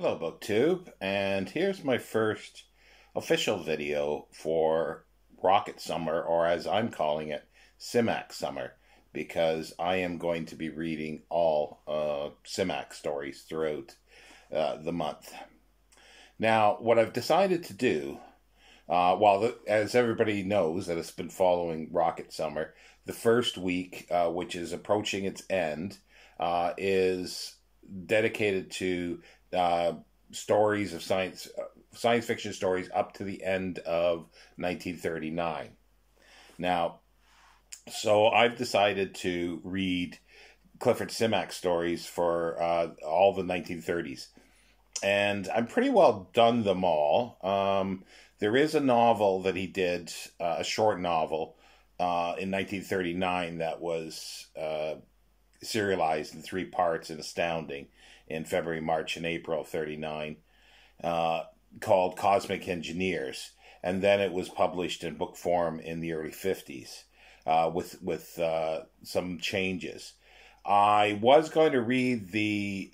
Hello BookTube, and here's my first official video for Rocket Summer, or as I'm calling it, Simak Summer, because I am going to be reading all Simak stories throughout the month. Now, what I've decided to do, as everybody knows that has been following Rocket Summer, the first week, which is approaching its end, is dedicated to stories of science fiction stories up to the end of 1939. Now, so I've decided to read Clifford Simak stories for all the 1930s, and I'm pretty well done them all. There is a novel that he did, a short novel, in 1939 that was serialized in 3 parts and Astounding in February, March, and April of 39, called Cosmic Engineers. And then it was published in book form in the early 50s with some changes. I was going to read the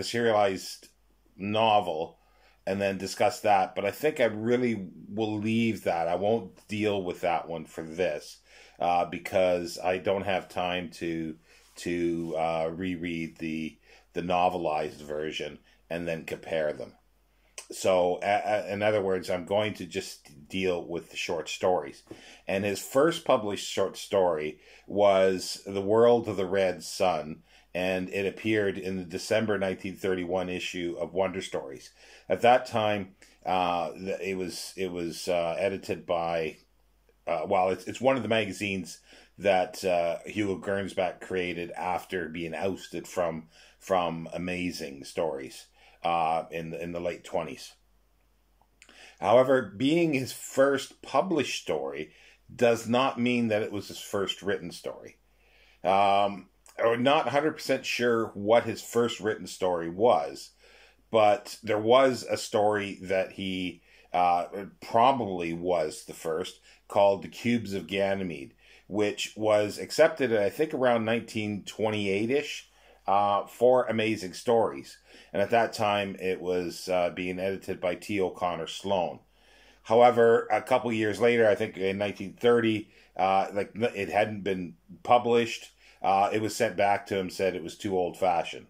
serialized novel and then discuss that, but I think I really will leave that. I won't deal with that one for this because I don't have time to reread the novelized version and then compare them. So, in other words, I'm going to just deal with the short stories. And his first published short story was The World of the Red Sun, and it appeared in the December 1931 issue of Wonder Stories. At that time, it was edited by, it's one of the magazines that Hugo Gernsback created after being ousted from Amazing Stories in the late 20s. However, being his first published story does not mean that it was his first written story. I'm not 100% sure what his first written story was, but there was a story that he probably was the first, called The Cubes of Ganymede, which was accepted, I think, around 1928-ish for Amazing Stories. And at that time, it was being edited by T. O'Connor Sloan. However, a couple years later, I think in 1930, it hadn't been published. It was sent back to him, said it was too old-fashioned.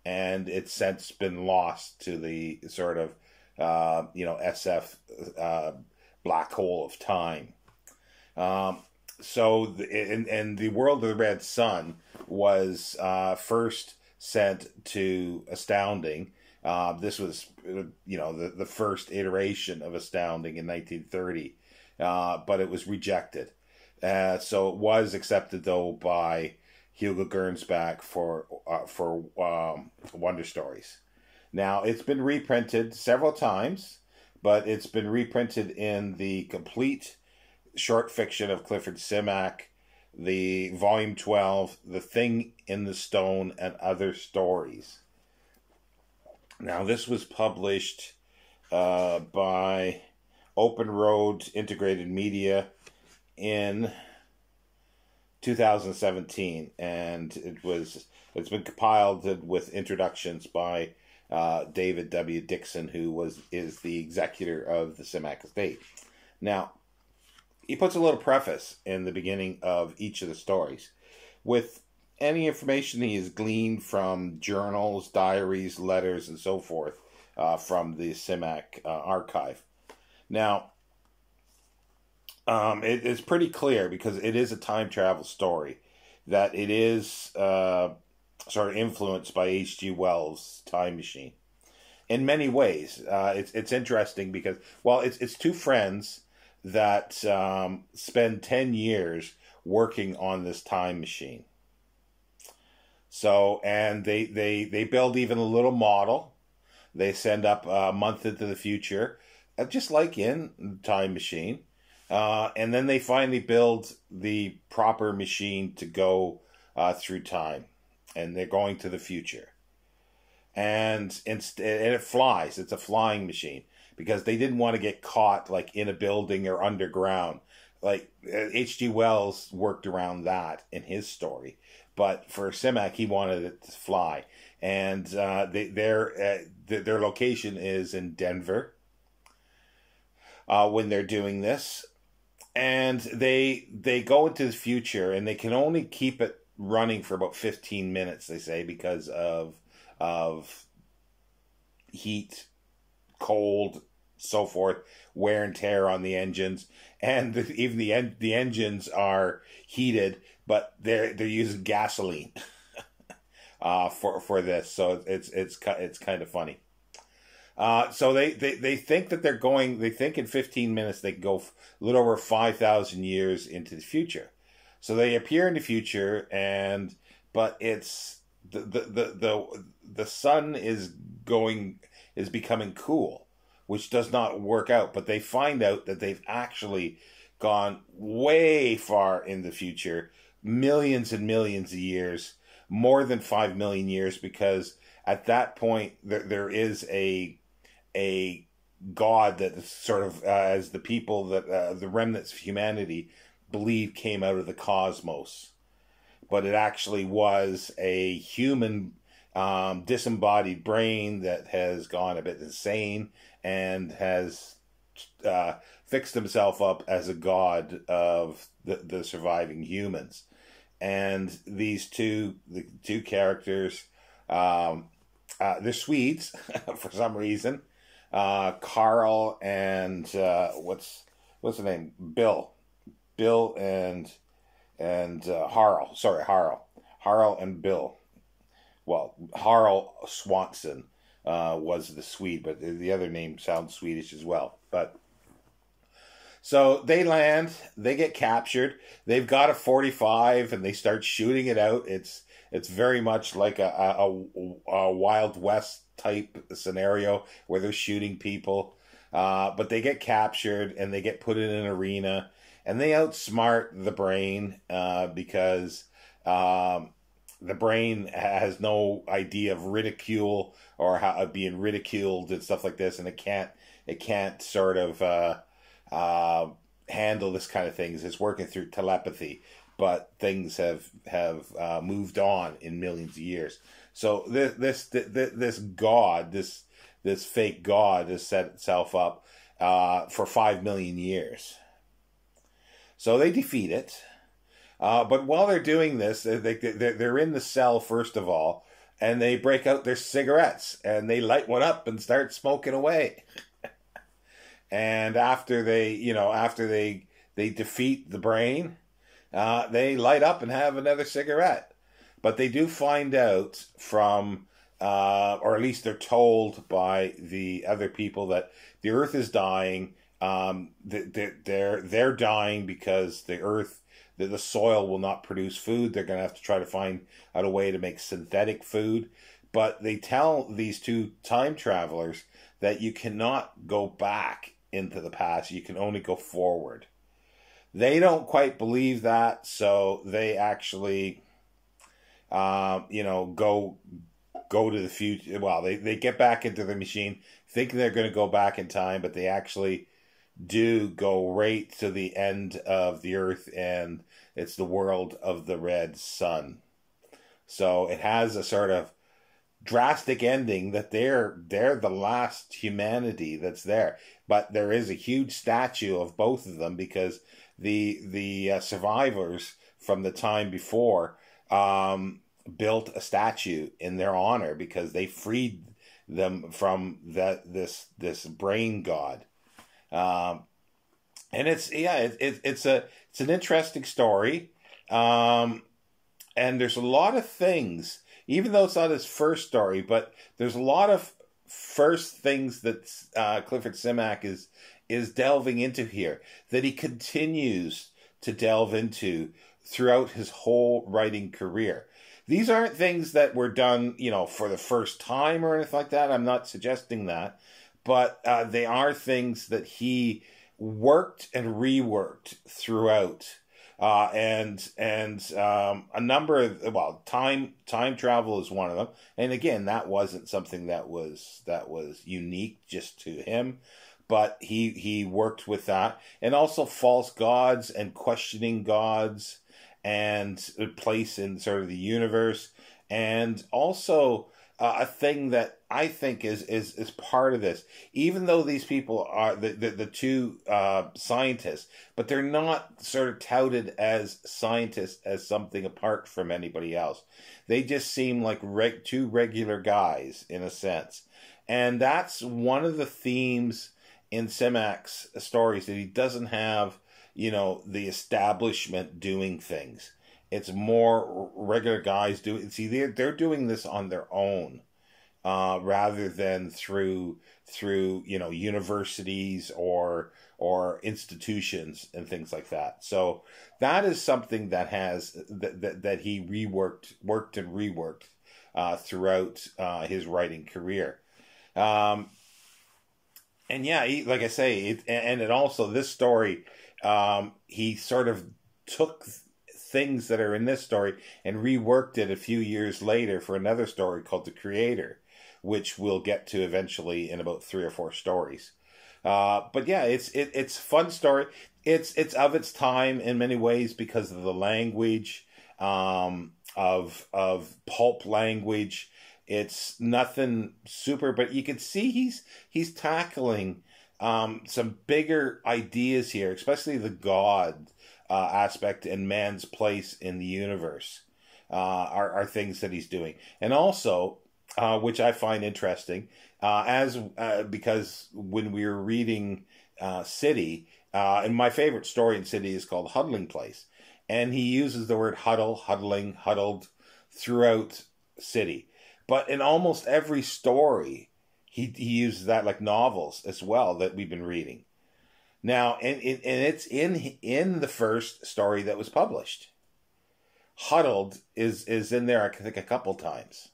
And it's since been lost to the sort of, SF black hole of time. So, The World of the Red Sun was first sent to Astounding. This was, the first iteration of Astounding in 1930, but it was rejected. So it was accepted, though, by Hugo Gernsback for Wonder Stories. Now, it's been reprinted several times, but it's been reprinted in the complete short fiction of Clifford Simak, the volume 12, The Thing in the Stone and Other Stories. Now, this was published by Open Road Integrated Media in 2017, and it's been compiled with introductions by David W. Dixon, who is the executor of the Simak estate. Now, he puts a little preface in the beginning of each of the stories with any information he has gleaned from journals, diaries, letters, and so forth from the Simak archive. Now, it is pretty clear, because it is a time travel story, that it is sort of influenced by H.G. Wells' Time Machine. In many ways, it's interesting because, it's two friends that spend 10 years working on this time machine. So, and they build even a little model. They send up a month into the future, just like in Time Machine. And then they finally build the proper machine to go through time. And they're going to the future. And it flies. It's a flying machine, because they didn't want to get caught like in a building or underground. Like H.G. Wells worked around that in his story. But for Simak, he wanted it to fly. and their location is in Denver when they're doing this, and they go into the future, and they can only keep it running for about 15 minutes, they say, because of heat, cold, so forth, wear and tear on the engines, and even the engines are heated, but they're using gasoline for this, so it's kind of funny. So they think that they think in 15 minutes they can go a little over 5,000 years into the future. So they appear in the future, but it's the sun is becoming cool, which does not work out. But they find out that they've actually gone way far in the future, millions and millions of years, more than 5 million years, because at that point there is a God that is sort of as the people that the remnants of humanity believe came out of the cosmos, but it actually was a human disembodied brain that has gone a bit insane and has fixed himself up as a god of the surviving humans. And the two characters, they're Swedes for some reason. Carl and what's the name? Bill and Harl. Sorry, Harl and Bill. Well, Harl Swanson was the Swede, but the other name sounds Swedish as well. But so they land, they get captured. They've got a .45 and they start shooting it out. It's very much like a Wild West type scenario where they're shooting people. But they get captured and they get put in an arena. And they outsmart the brain because the brain has no idea of ridicule or how being ridiculed and stuff like this, and it can't sort of handle this kind of things. It's working through telepathy, but things have moved on in millions of years. So this god, this fake god, has set itself up for 5 million years. So they defeat it, but while they're doing this, they're in the cell first of all, and they break out their cigarettes and they light one up and start smoking away. And after they defeat the brain, they light up and have another cigarette. But they do find out from, or at least they're told by the other people, that the Earth is dying. They're dying because the earth, the soil will not produce food. They're going to have to try to find out a way to make synthetic food. But they tell these two time travelers that you cannot go back into the past. You can only go forward. They don't quite believe that, so they actually, go to the future. Well, they get back into the machine thinking they're going to go back in time, but they actually do go right to the end of the earth, and it's the world of the red sun. So it has a sort of drastic ending that they're the last humanity that's there. But there is a huge statue of both of them because the survivors from the time before built a statue in their honor because they freed them from this brain god. And it's an interesting story. And there's a lot of things, even though it's not his first story, but there's a lot of first things that Clifford Simak is delving into here that he continues to delve into throughout his whole writing career. These aren't things that were done, for the first time or anything like that. I'm not suggesting that. But they are things that he worked and reworked throughout, and a number of time travel is one of them. And again, that wasn't something that was unique just to him, but he worked with that, and also false gods and questioning gods and a place in sort of the universe, and also a thing that I think is part of this. Even though these people are the two scientists, but they're not sort of touted as scientists as something apart from anybody else. They just seem like two regular guys in a sense. And that's one of the themes in Simak's stories, that he doesn't have, the establishment doing things. It's more regular guys doing. See, they're doing this on their own, rather than through universities or institutions and things like that. So that is something that that he worked and reworked throughout his writing career. And yeah, like I say, and also this story, he sort of took things that are in this story and reworked it a few years later for another story called The Creator, which we'll get to eventually in about 3 or 4 stories. But yeah, it's a fun story. It's of its time in many ways because of the language, of pulp language. It's nothing super, but you can see he's tackling some bigger ideas here, especially the God aspect and man's place in the universe are things that he's doing. And also, which I find interesting, because when we were reading City, and my favorite story in City is called Huddling Place, and he uses the word huddle, huddling, huddled throughout City. But in almost every story, he uses that, like novels as well that we've been reading. Now, and it's in the first story that was published. Huddled is in there, I think, a couple times,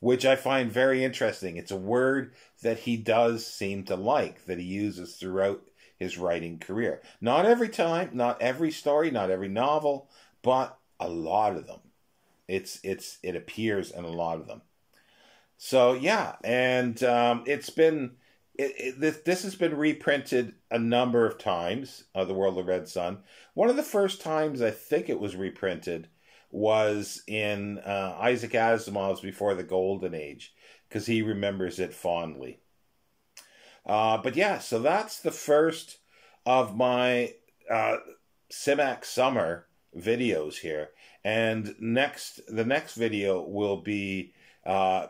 which I find very interesting. It's a word that he does seem to like, that he uses throughout his writing career. Not every time, not every story, not every novel, but a lot of them. It appears in a lot of them. So yeah, and this has been reprinted a number of times. The World of Red Sun. One of the first times I think it was reprinted was in Isaac Asimov's Before the Golden Age, because he remembers it fondly. But yeah, so that's the first of my Simak Summer videos here. And the next video will be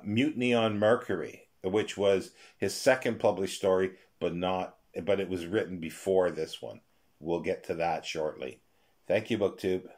Mutiny on Mercury, which was his second published story, but it was written before this one. We'll get to that shortly. Thank you, BookTube.